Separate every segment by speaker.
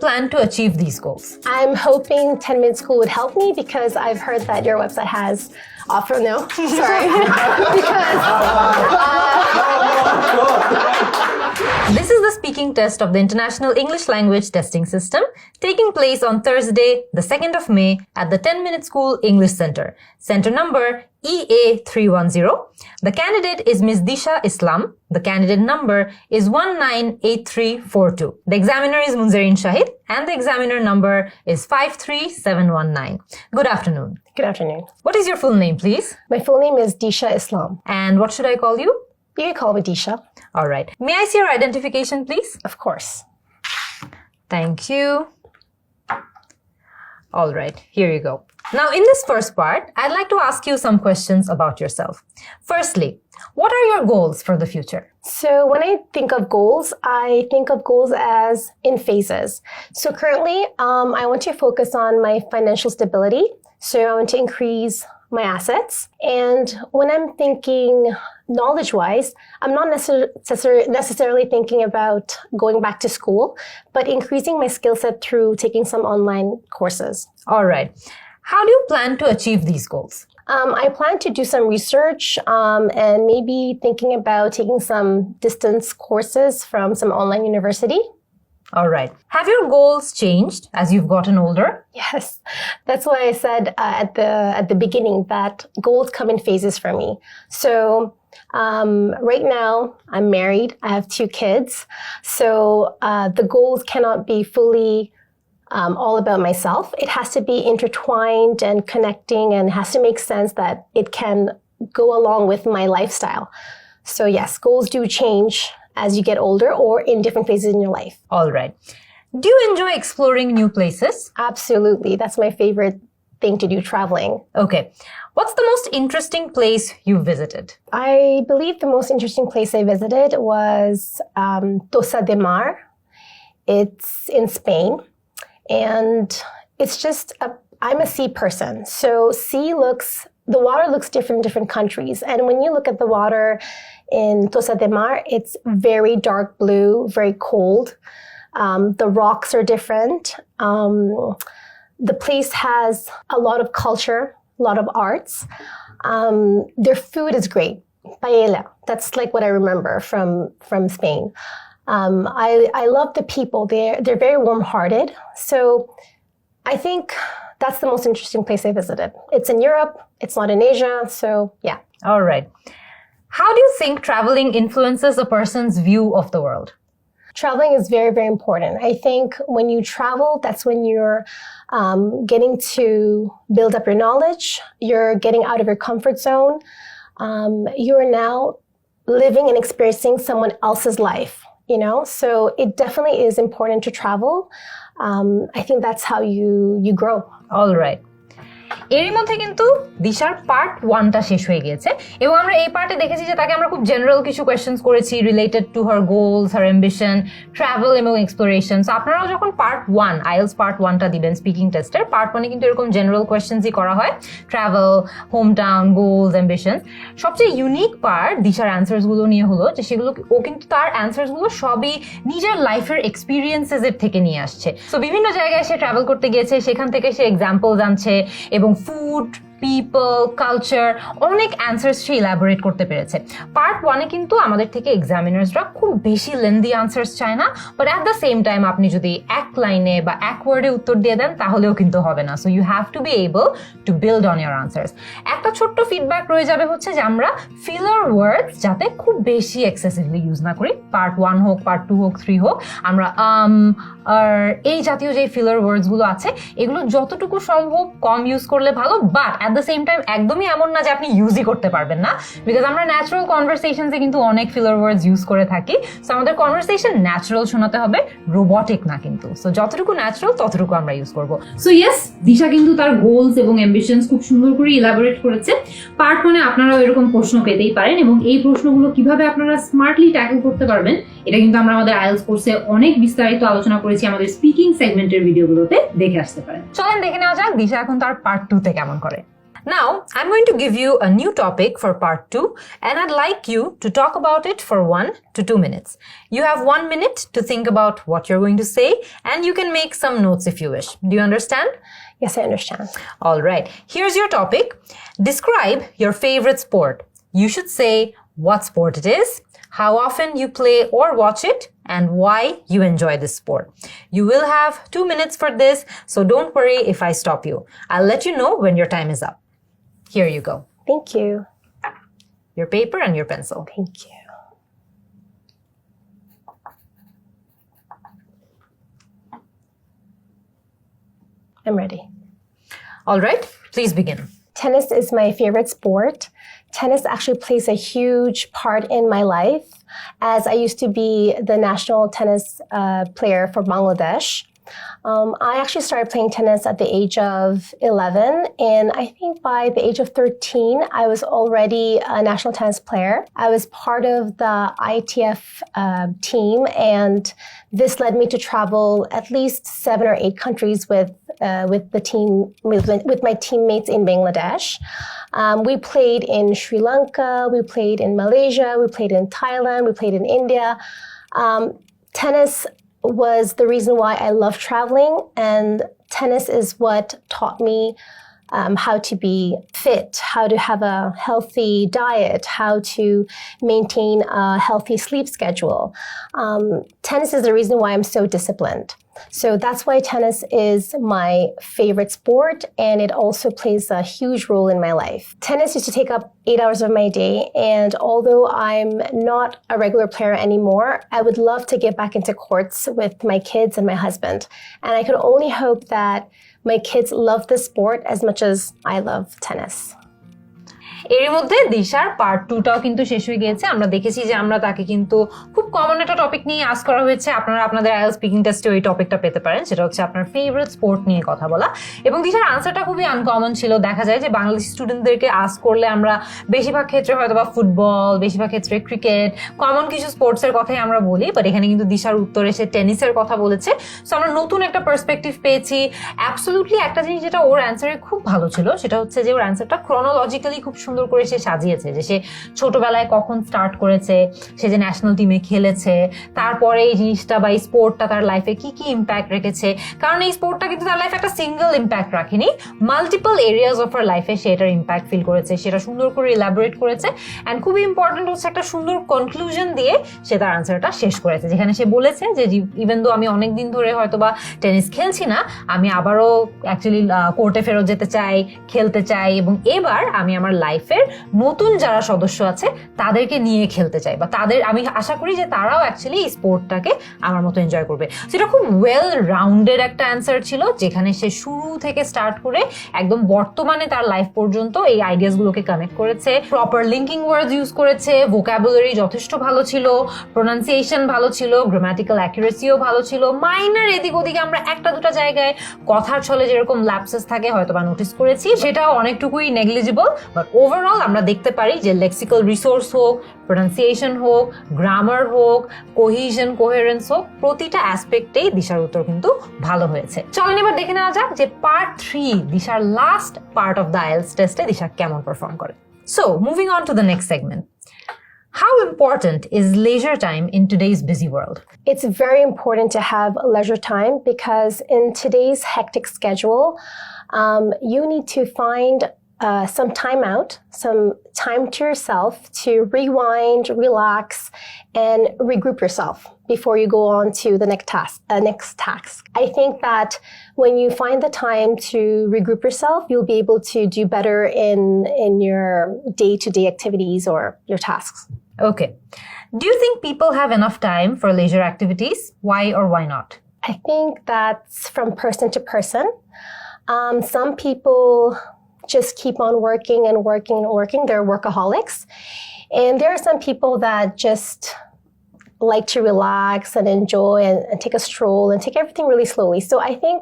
Speaker 1: plan to achieve these goals?
Speaker 2: I'm hoping 10-minute school would help me because I've heard that your website has offer. No, sorry.
Speaker 1: This is the speaking test of the International English Language Testing System taking place on Thursday, the 2nd of May at the 10-Minute School English Center. Center number EA310. The candidate is Ms. Disha Islam. The candidate number is 198342. The examiner is Munzarin Shahid and the examiner number is 53719. Good afternoon.
Speaker 2: Good afternoon.
Speaker 1: What is your full name, please?
Speaker 2: My full name is Disha Islam.
Speaker 1: And what should I call you?
Speaker 2: You can call me Disha.
Speaker 1: All right. May I see your identification, please?
Speaker 2: Of course.
Speaker 1: Thank you. All right, here you go. Now, in this first part, I'd like to ask you some questions about yourself. Firstly, what are your goals for the future?
Speaker 2: So when I think of goals as in phases. So currently, I want to focus on my financial stability. So I want to increase my assets. And when I'm thinking knowledge-wise, I'm not necessarily thinking about going back to school, but increasing my skill set through taking some online courses.
Speaker 1: All right. How do you plan to achieve these goals?
Speaker 2: I plan to do some research and maybe thinking about taking some distance courses from some online university.
Speaker 1: All right. Have your goals changed as you've gotten older?
Speaker 2: Yes. That's why I said at the beginning that goals come in phases for me. So right now I'm married. I have 2 kids. So the goals cannot be fully all about myself. It has to be intertwined and connecting and has to make sense that it can go along with my lifestyle. So yes, goals do change as you get older or in different phases in your life.
Speaker 1: All right. Do you enjoy exploring new places?
Speaker 2: Absolutely. That's my favorite thing to do, traveling.
Speaker 1: Okay. What's the most interesting place you visited?
Speaker 2: I believe the most interesting place I visited was Tossa de Mar. It's in Spain. And it's just, I'm a sea person. So the water looks different in different countries. And when you look at the water in Tossa de Mar, it's very dark blue, very cold. The rocks are different. The place has a lot of culture, a lot of arts. Their food is great. Paella. That's like what I remember from Spain. I love the people. They're very warm-hearted. So I think that's the most interesting place I visited. It's in Europe. It's not in Asia. So yeah.
Speaker 1: All right. How do you think traveling influences a person's view of the world?
Speaker 2: Traveling is very, very important. I think when you travel, that's when you're getting to build up your knowledge. You're getting out of your comfort zone. You're now living and experiencing someone else's life, you know? So it definitely is important to travel. I think that's how you grow.
Speaker 1: All right. এরই মধ্যে কিন্তু দিশার part 1টা শেষ হয়ে গিয়েছে এবং আমরা এই পার্টে দেখেছি যে তাকে আমরা খুব জেনারেল কিছু কোয়েশ্চেন্স করেছি related to her goals, her ambition, travel এবং এক্সপ্লোরেশন। সো আপনারাও যখন পার্ট 1 আইএলটিএস পার্ট 1টা দিবেন স্পিকিং টেস্টের, পার্ট 1-এ কিন্তু এরকম জেনারেল কোয়েশ্চেন্সই করা হয়, travel, home town, goals, ambition. সবচেয়ে ইউনিক পার্ট দিশার অ্যান্সার্সগুলো নিয়ে হলো যে সেগুলো ও কিন্তু তার অ্যান্সার্সগুলো সবই নিজের লাইফের এক্সপিরিয়েন্সেসের থেকে নিয়ে আসছে। সো বিভিন্ন জায়গায় সে ট্রাভেল করতে গিয়েছে, সেখান থেকে সে এক্সাম্পল জানছে এবং ফুড, পিপল, কালচার, অনেক অ্যান্সার্স সে ইলাবোরেট করতে পেরেছে। পার্ট 1-এ কিন্তু আমাদের থেকে এক্সামিনার্সরা খুব বেশি লেন্দি অ্যান্সার্স চায় না, but at the same time আপনি যদি এক লাইনে বা এক ওয়ার্ডে উত্তর দিয়ে দেন তাহলেও কিন্তু হবে না। So you have to be able to build on your answers. একটা ছোট্ট ফিডব্যাক রয়ে যাবে হচ্ছে যে আমরা ফিলার ওয়ার্ডস যাতে খুব বেশি এক্সেসিভলি ইউজ না করি। পার্ট 1 হোক, পার্ট 2 হোক, 3 হোক, আমরা আর এই জাতীয় যে ফিলার ওয়ার্ডসগুলো আছে এগুলো যতটুকু সম্ভব কম ইউজ করলে ভালো, but at the same time একদমই এমন না যে আপনি ইউজই করতে পারবেন না, বিকজ আমরা ন্যাচারাল কনভারসেশনসে কিন্তু অনেক ফিলার ওয়ার্ডস ইউজ করে থাকি। সো আমাদের কনভারসেশন ন্যাচারাল শোনাতে হবে, রোবটিক না কিন্তু। সো যতটুকু ন্যাচারাল ততটুকু আমরা ইউজ করবো। সো ইয়েস, দিশা কিন্তু তার গোলস এবং অ্যাম্বিশনস খুব সুন্দর করে ইলাবোরেট করেছে। পার্ট 1-এ আপনারাও এরকম প্রশ্ন পেতেই পারেন এবং এই প্রশ্নগুলো কিভাবে আপনারা স্মার্টলি ট্যাকল করতে পারবেন এটা কিন্তু আমরা আমাদের আইএলটিএস কোর্সে অনেক বিস্তারিত আলোচনা করেছি আমাদের স্পিকিং সেগমেন্টের ভিডিওগুলোতে, দেখে আসতে পারেন। চলেন দেখে নেওয়া যাক দিশা এখন তার পার্ট 2-তে কেমন করে। Now, I'm going to give you a new topic for part 2, and I'd like you to talk about it for 1 to 2 minutes. You have 1 minute to think about what you're going to say, and you can make some notes if you wish. Do you understand?
Speaker 2: Yes, I understand.
Speaker 1: All right. Here's your topic. Describe your favorite sport. You should say what sport it is, how often you play or watch it, and why you enjoy this sport. You will have 2 minutes for this, so don't worry if I stop you. I'll let you know when your time is up. Here you go.
Speaker 2: Thank you.
Speaker 1: Your paper and your pencil.
Speaker 2: Thank you. I'm ready.
Speaker 1: All right, please begin.
Speaker 2: Tennis is my favorite sport. Tennis actually plays a huge part in my life, as I used to be the national tennis player for Bangladesh. I actually started playing tennis at the age of 11, and I think by the age of 13, I was already a national tennis player. I was part of the ITF team, and this led me to travel at least 7 or 8 countries with my teammates in Bangladesh. We played in Sri Lanka, we played in Malaysia, we played in Thailand, we played in India. Tennis was the reason why I love traveling, and tennis is what taught me how to be fit, how to have a healthy diet, how to maintain a healthy sleep schedule. Tennis is the reason why I'm so disciplined. So that's why tennis is my favorite sport, and it also plays a huge role in my life. Tennis used to take up 8 hours of my day, and although I'm not a regular player anymore, I would love to get back into courts with my kids and my husband. And I could only hope that my kids love the sport as much as I love tennis.
Speaker 1: এর মধ্যে দিশার part 2টাও কিন্তু শেষ হয়ে গিয়েছে। আমরা দেখেছি যে আমরা তাকে কিন্তু খুব কমন একটা টপিক নিয়ে আস্ক করা হয়েছে। আপনারা আপনাদের আইএলটিএস স্পিকিং টেস্টে ওই টপিকটা পেতে পারেন, সেটা হচ্ছে আপনার ফেভারিট স্পোর্ট নিয়ে কথা বলা। এবং দিশার আনসারটা খুবই আনকমন ছিল। দেখা যায় যে বাংলাদেশি স্টুডেন্টদেরকে আস্ক করলে আমরা বেশিরভাগ ক্ষেত্রে হয়তো বা ফুটবল, বেশিরভাগ ক্ষেত্রে ক্রিকেট, কমন কিছু স্পোর্টসের কথাই আমরা বলি, বাট এখানে কিন্তু দিশার উত্তরে সে টেনিসের কথা বলেছে। সো আমরা নতুন একটা পার্সপেক্টিভ পেয়েছি। অ্যাবসলিউটলি একটা জিনিস যেটা ওর অ্যান্সারে খুব ভালো ছিল, সেটা হচ্ছে যে ওর অ্যান্সারটা ক্রনোলজিক্যালি খুব সুন্দর করে সে সাজিয়েছে, যে সে ছোটবেলায় কখন স্টার্ট করেছে, সে যে ন্যাশনাল টিমে খেলেছে, তারপরে এই জিনিসটা বা এই স্পোর্টটা তার লাইফে কি কি ইম্প্যাক্ট রেখেছে। কারণ এই স্পোর্টটা কিন্তু তার লাইফে একটা সিঙ্গেল ইম্প্যাক্ট রাখেনি, মাল্টিপল এরিয়াজ অফ আর লাইফে সে এটার ইম্প্যাক্ট ফিল করেছে, সেটা সুন্দর করে ইলাবোরেট করেছে। অ্যান্ড খুবই ইম্পর্টেন্ট হচ্ছে একটা সুন্দর কনক্লুশন দিয়ে সে তার আনসারটা শেষ করেছে, যেখানে সে বলেছে যে ইভেন দো আমি অনেকদিন ধরে হয়তো বা টেনিস খেলছি না, আমি আবারও অ্যাকচুয়ালি কোর্টে ফেরত যেতে চাই, খেলতে চাই, এবং এবার আমি আমার লাইফের নতুন যারা সদস্য আছে তাদেরকে নিয়ে খেলতে চাই, বা তাদের আমি আশা করি যে তারাও অ্যাকচুয়ালি এই স্পোর্টটাকে আমার মতো এনজয় করবে। সেটা খুব ওয়েল রাউন্ডেড একটা অ্যান্সার ছিল, যেখানে সে শুরু থেকে স্টার্ট করে একদম বর্তমানে তার লাইফ পর্যন্ত এই আইডিয়াসগুলোকে কানেক্ট করেছে, প্রপার লিঙ্কিং ওয়ার্ডস ইউজ করেছে, ভোকাবুলারি যথেষ্ট ভালো ছিল, প্রোনাউন্সিয়েশন ভালো ছিল, গ্রামাটিক্যাল অ্যাকুরেসিও ভালো ছিল। মাইনার এদিক ওদিকে আমরা একটা দুটা জায়গায় কথার ছলে যেরকম ল্যাপসেস থাকে হয়তো বা নোটিস করেছি, সেটাও অনেকটুকুই নেগলিজিবল, বাট ওভারঅল আমরা দেখতে পারি যে লেক্সিক্যাল রিসোর্স হোক, প্রোনাউন্সিয়েশন হোক, গ্রামার হোক, কোহিশন, কোহেরেন্স হোক, প্রতিটা অ্যাসপেক্টেই দিশার উত্তর কিন্তু ভালো হয়েছে। চলেন এবার দেখে নেওয়া যাক যে পার্ট 3, দিশার last part of the IELTS টেস্টে দিশা কেমন পারফর্ম করে। So moving on to the next segment. How important is leisure time in today's busy world?
Speaker 2: It's very important to have leisure time because in today's hectic schedule, you need to find some time out, some time to yourself to rewind, relax, and regroup yourself before you go on to the next task. I think that when you find the time to regroup yourself, you'll be able to do better in your day-to-day activities or your tasks.
Speaker 1: Okay. Do you think people have enough time for leisure activities? Why or why not?
Speaker 2: I think that's from person to person. Some people just keep on working and working and working. They're workaholics. And there are some people that just like to relax and enjoy and take a stroll and take everything really slowly. So I think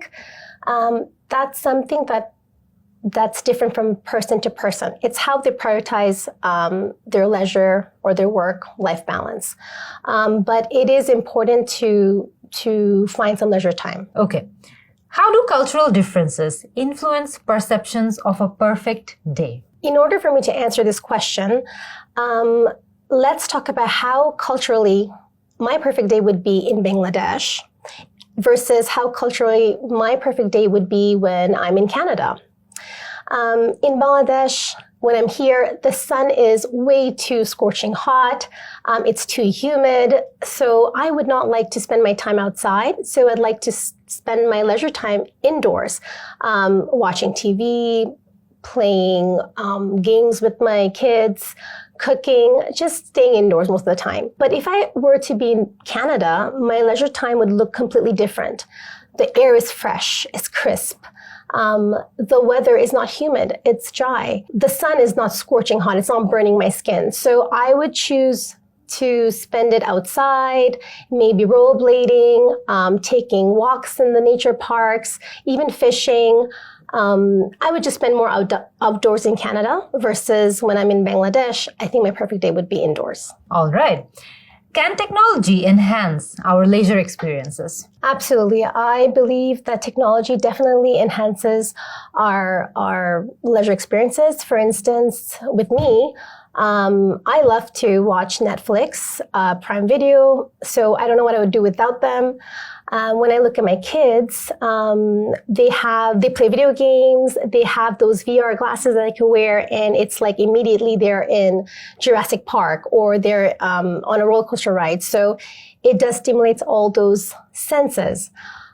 Speaker 2: that's something that's different from person to person. It's how they prioritize their leisure or their work-life balance. But it is important to find some leisure time.
Speaker 1: Okay. How do cultural differences influence perceptions of a perfect day?
Speaker 2: In order for me to answer this question, let's talk about how culturally my perfect day would be in Bangladesh versus how culturally my perfect day would be when I'm in Canada. In Bangladesh, when I'm here, the sun is way too scorching hot. It's too humid. So I would not like to spend my time outside. So I'd like to spend my leisure time indoors, watching TV, playing games with my kids, cooking, just staying indoors most of the time. But if I were to be in Canada, my leisure time would look completely different. The air is fresh, it's crisp. The weather is not humid, it's dry. The sun is not scorching hot, it's not burning my skin. So I would choose to spend it outside, maybe rollerblading, taking walks in the nature parks, even fishing. I would just spend more outdoors in Canada versus when I'm in Bangladesh. I think my perfect day would be indoors.
Speaker 1: All right. Can technology enhance our leisure experiences?
Speaker 2: Absolutely. I believe that technology definitely enhances our leisure experiences. For instance, with me, I love to watch Netflix, Prime Video, so I don't know what I would do without them. When I look at my kids, they play video games, they have those VR glasses that I can wear, and it's like immediately they're in Jurassic Park or they're on a roller coaster ride. So it does stimulate all those senses.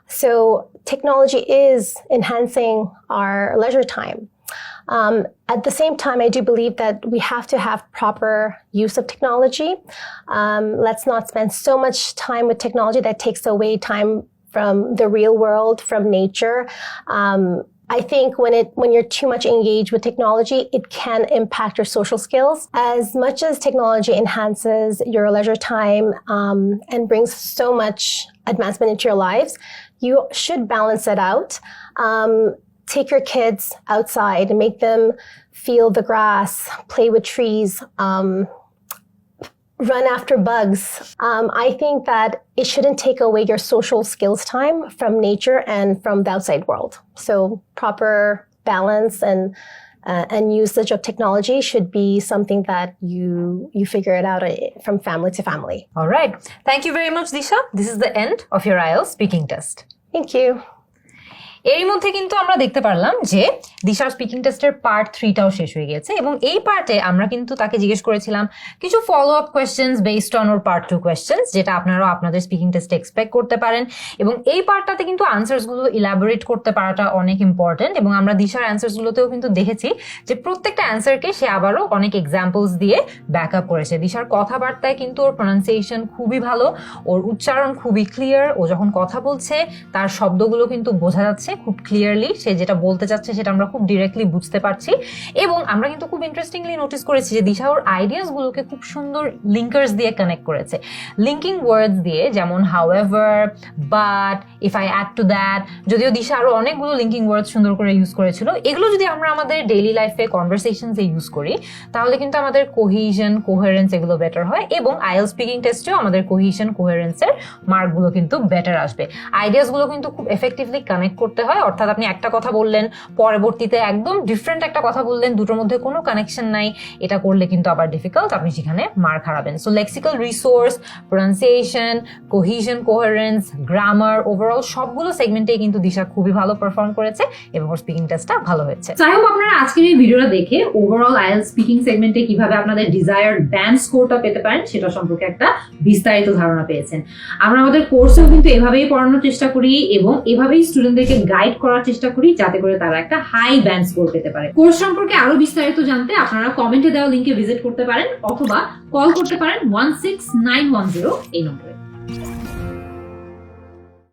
Speaker 2: So technology is enhancing our leisure time. At the same time, I do believe that we have to have proper use of technology. Let's not spend so much time with technology that takes away time from the real world, from nature. I think when you're too much engaged with technology, it can impact your social skills. As much as technology enhances your leisure time and brings so much advancement into your lives, you should balance it out. Take your kids outside and make them feel the grass, play with trees, run after bugs. I think that it shouldn't take away your social skills time from nature and from the outside world. So proper balance and usage of technology should be something that you figure it out from family to family.
Speaker 1: All right. Thank you very much, Disha. This is the end of your IELTS speaking test.
Speaker 2: Thank you.
Speaker 1: এরই মধ্যে কিন্তু আমরা দেখতে পারলাম যে দিশার speaking টেস্টের part 3টাও শেষ হয়ে গেছে এবং এই পার্টে আমরা কিন্তু তাকে জিজ্ঞেস করেছিলাম কিছু follow up questions based on or part 2 questions যেটা আপনারাও আপনাদের স্পিকিং টেস্টে এক্সপেক্ট করতে পারেন এবং এই পার্টটাতে কিন্তু আনসার্স গুলো ইলাবোরেট করতে পারাটা অনেক ইম্পর্টেন্ট এবং আমরা দিশার অ্যান্সার্স গুলোতেও কিন্তু দেখেছি যে প্রত্যেকটা অ্যান্সারকে সে আবারও অনেক এক্সাম্পলস দিয়ে ব্যাকআপ করেছে। দিশার কথাবার্তায় কিন্তু ওর প্রনাউন্সিয়েশন খুবই ভালো, ওর উচ্চারণ খুবই ক্লিয়ার, ও যখন কথা বলছে তার শব্দগুলো কিন্তু বোঝা যাচ্ছে খুব ক্লিয়ারলি, সে যেটা বলতে চাচ্ছে সেটা আমরা খুব ডিরেক্টলি বুঝতে পারছি এবং আমরা কিন্তু খুব ইন্টারেস্টিংলি নোটিস করেছি যে দিশা ওর আইডিয়াস গুলোকে খুব সুন্দর লিঙ্কার্স দিয়ে কানেক্ট করেছে, লিঙ্কিং ওয়ার্ডস দিয়ে, যেমন however, but, if I add to that. যদিও দিশা আরো অনেকগুলো লিঙ্কিং ওয়ার্ডস সুন্দর করে ইউজ করেছিল, এগুলো যদি আমরা আমাদের ডেইলি লাইফে কনভারসেশনসে ইউজ করি তাহলে কিন্তু আমাদের কোহিশন, কোহেরেন্স এগুলো বেটার হয় এবং আইএলটিএস স্পিকিং টেস্টেও আমাদের কোহিশন, কোহেরেন্সের মার্কগুলো কিন্তু বেটার আসবে। আইডিয়াস গুলো কিন্তু খুব এফেক্টিভলি কানেক্ট করতে হয়, অর্থাৎ আপনি একটা কথা বললেন পরবর্তীতে একদম ডিফারেন্ট একটা কথা বললেন, দুটোর মধ্যে কোনো কানেকশন নাই, এটা করলে কিন্তু আবার ডিফিকাল্ট, আপনি সেখানে মার্ক হারাবেন। So lexical resource, pronunciation, cohesion, coherence, grammar, overall সবগুলো সেগমেন্টে কিন্তু দিশা খুবই ভালো পারফর্ম করেছে এবং ওর স্পিকিং টেস্টটা ভালো হয়েছে। আই হোপ আপনারা আজকের এই ভিডিওটা দেখে ওভারঅল আইএলটিএস স্পিকিং সেগমেন্টে কিভাবে আপনাদের ডিজায়ার্ড ব্যান্ড স্কোরটা পেতে পারেন সেটা সম্পর্কে একটা বিস্তারিত ধারণা পেয়েছেন। আমরা আমাদের কোর্সেও কিন্তু এভাবেই পড়ানোর চেষ্টা করি এবং এভাবেই স্টুডেন্টদেরকে গাইড করার চেষ্টা করি যাতে করে তারা একটা হাই ব্যান্ড স্কোর পেতে পারে। কোর্স সম্পর্কে আরো বিস্তারিত জানতে আপনারা কমেন্টে দেওয়া লিংকে ভিজিট করতে পারেন অথবা কল করতে পারেন 16910 এই নম্বরে।